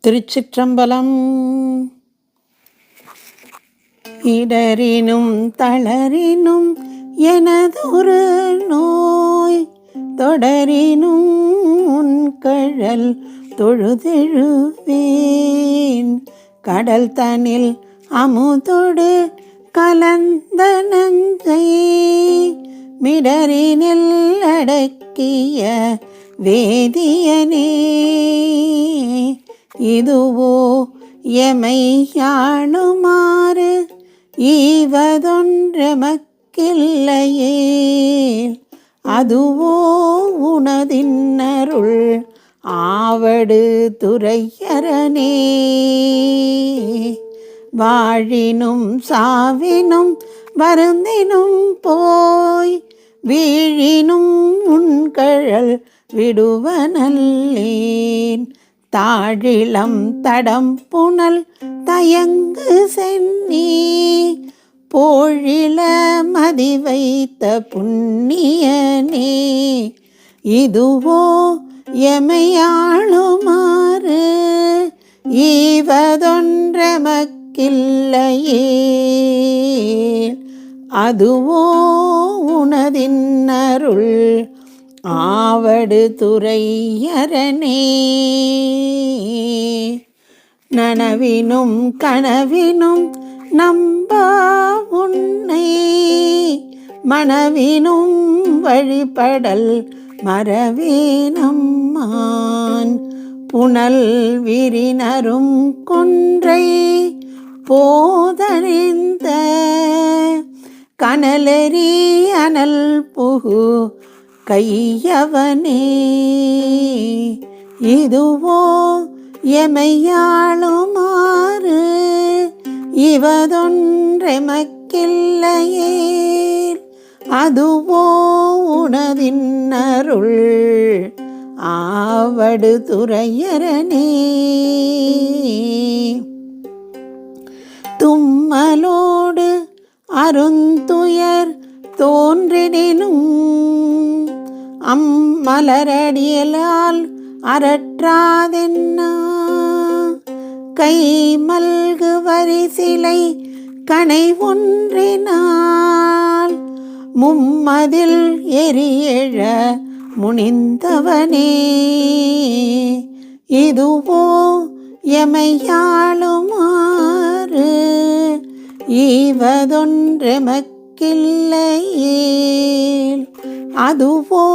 திருச்சிற்றம்பலம். இடரினும் தளரினும் எனதொரு நோய் தொடரினும் உன்கழல் தொழுதெழுவேன். கடல் தனில் அமுதொடு கலந்த நஞ்சை மிடரினில் அடக்கிய வேதியனே, இதுவோ எமையாளுமாறு ஈவதொன்றெமக்கில்லையே, அதுவோ உனதின்னருள் ஆவடு துரையரனே. வாழினும் சாவினும் வருந்தினும் போய் வீழினும் உன்கழல் விடுவனல்லேன். தாழிலம் தடம் புனல் தயங்கு சென்னி போழில மதி வைத்த புண்ணியனே, இதுவோ எமையாளுமாறு ஈவதொன்றெமக்கில்லையே, அதுவோ உனதின்னருள் ஆவடு துரையரனே. நனவினும் கனவினும் நம்பா உன்னை மனவினும் வழிபடல் மறவேனம்மான். புனல் விரினரும் கொன்றை போதறிந்த கனலெறி அனல் புகு கையவனே, இதுவோ எமையாளுமாறு இவதொன்றெமக்கில்லையே, அதுவோ உனதின்னருள் ஆவடு துரையரனே. தும்மலோடு அருந்துயர் தோன்றினும் அம்மலரடியலால் அரற்றாதென்னா, கை மல்கு வரிசிலை கனை ஒன்றினால் மும்மதில் எரியெழ முனிந்தவனே, இதுவோ எமையாளுமாறு ஈவதொன்றெமக்கில்லையே, அதுவோ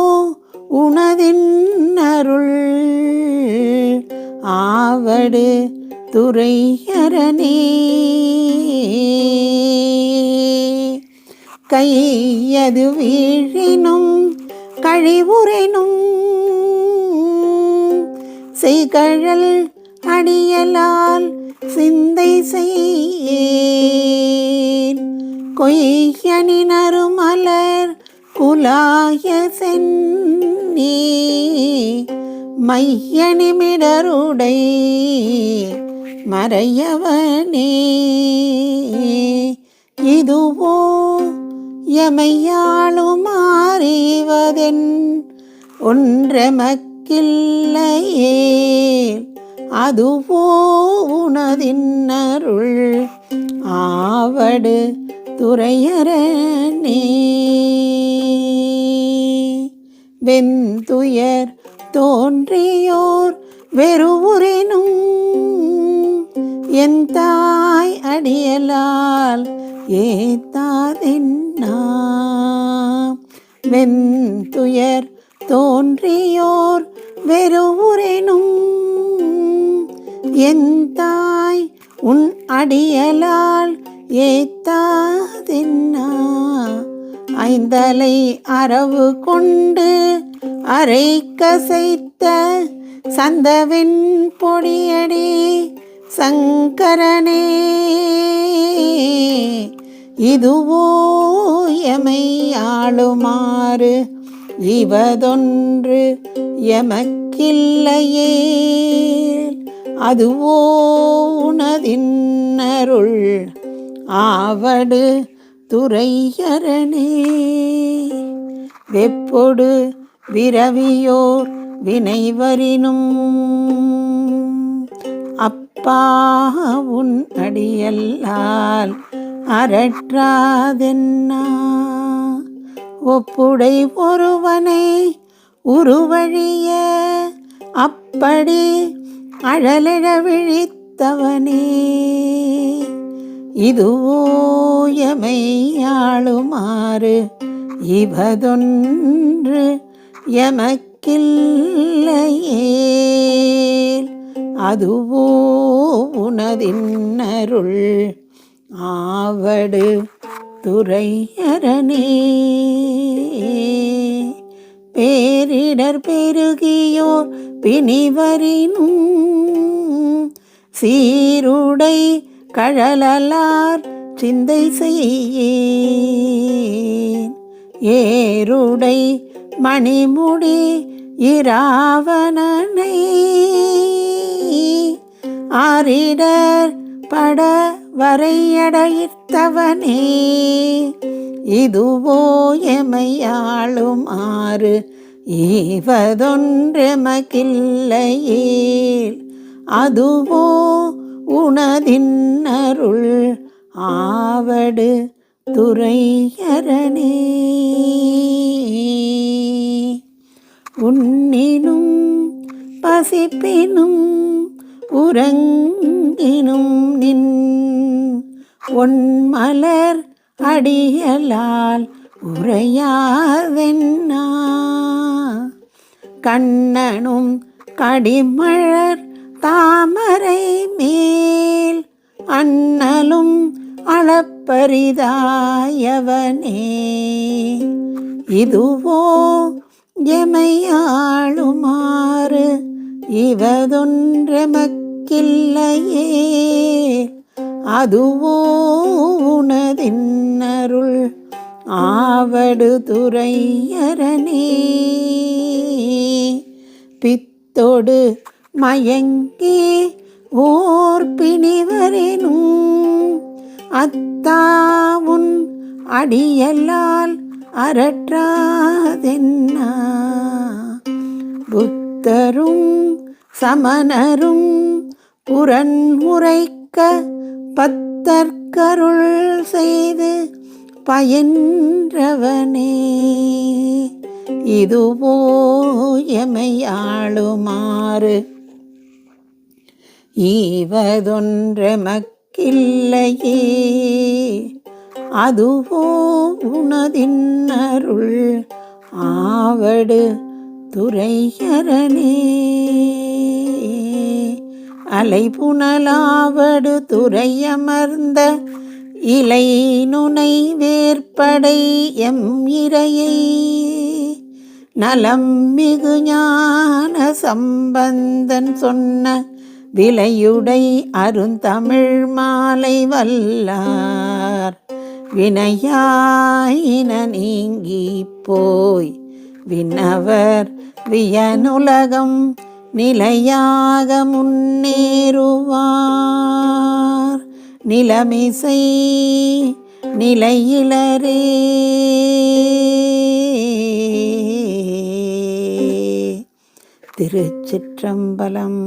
உனதின்னருள் ஆவடு துரையரனே. கையது வீழினும் கழிவுறைனும் செய்கழல் அடியலால் சிந்தை செய்யேன். கொய்யனினரு மலர் குலாய சென்னி மையனிமிடருடை மறையவனே, இதுவோ எமையாளுமாறிவதென் ஒன்றெமக்கில்லையே, அதுவோ உனதின்னருள் ஆவடு துரையரனே. வெந்துயர் தோன்றியோர் வெறுவுறினும் என் தாய் அடியலால் ஏத்தாதென்னா, வெந்துயர் தோன்றியோர் வெறுவுறினும் என் தாய் உன் அடியலால் ஏத்தாதென்னா, ஐந்தலை அரவு கொண்டு அரை கசைத்த சந்தவின் பொடியடி சங்கரனே, இதுவோ எமையாளுமாறு இவதொன்று எமக்கில்லையே, அதுவோ உனதின்னருள் ஆவடு துரையரனே. வெப்பொடு விரவியோர் வினைவரினும் அப்பா உன் அடியல்லால் அரற்றாதென்னா. ஒப்புடை ஒருவனை உருவழிய அப்படி அழலெழ விழித்தவனே, இதுவோ எமையாளுமாறு இவதொன்று எமக்கில்லையேல், அதுவோ உனதின்னருள் ஆவடு துரையரணே. பேரிடர் பெருகியோர் பிணிவரினும் சீருடை கழலார் சிந்தை செய்யேன், ஏருடை மணிமுடி இராவணனை ஆரிடர் பட வரையடைத்தவனே, இதுவோ எமையாளுமாறு ஈவதொன்றெமக்கில்லையேல், அதுவோ உனதின்னருள் ஆவடு துரையரணே. உண்ணினும் பசிப்பினும் உறங்கினும் நின் ஒன்மலர் அடியலால் உரையாதென்னா. கண்ணனும் கடிமலர் தாமரை மேல் அண்ணலும் அளப்பரிதாயவனே, இதுவோ எமையாளுமாறு இவதொன்றெமக்கில்லையே, அதுவோ உனதின்னருள் ஆவடு துரையரணே. பித்தொடு மயங்கி ஓர் பிணிவரெனும் அத்தாவுன் அடியல்லால் அரற்றாதென்னா. புத்தரும் சமணரும் புறன் உரைக்க பத்தர்க்கருள் செய்து பயின்றவனே, இதுவோ எமையாளுமாறு ஈவதொன்றெமக்கில்லையே, அதுவோ உனதின்னருள் ஆவடு துரையரணே. அலைபுனலாவடு துறையமர்ந்த இலை நுனை வேற்படை எம் இறையை நலம் மிகு ஞான சம்பந்தன் சொன்ன விலையுடை அருந்தமிழ் மாலை வல்லார் வினையாயின நீங்கி போய் விண்ணவர் வியனுலகம் நிலையாக முன்னேறுவார் நிலமிசை நிலையிலரே. திருச்சிற்றம்பலம்.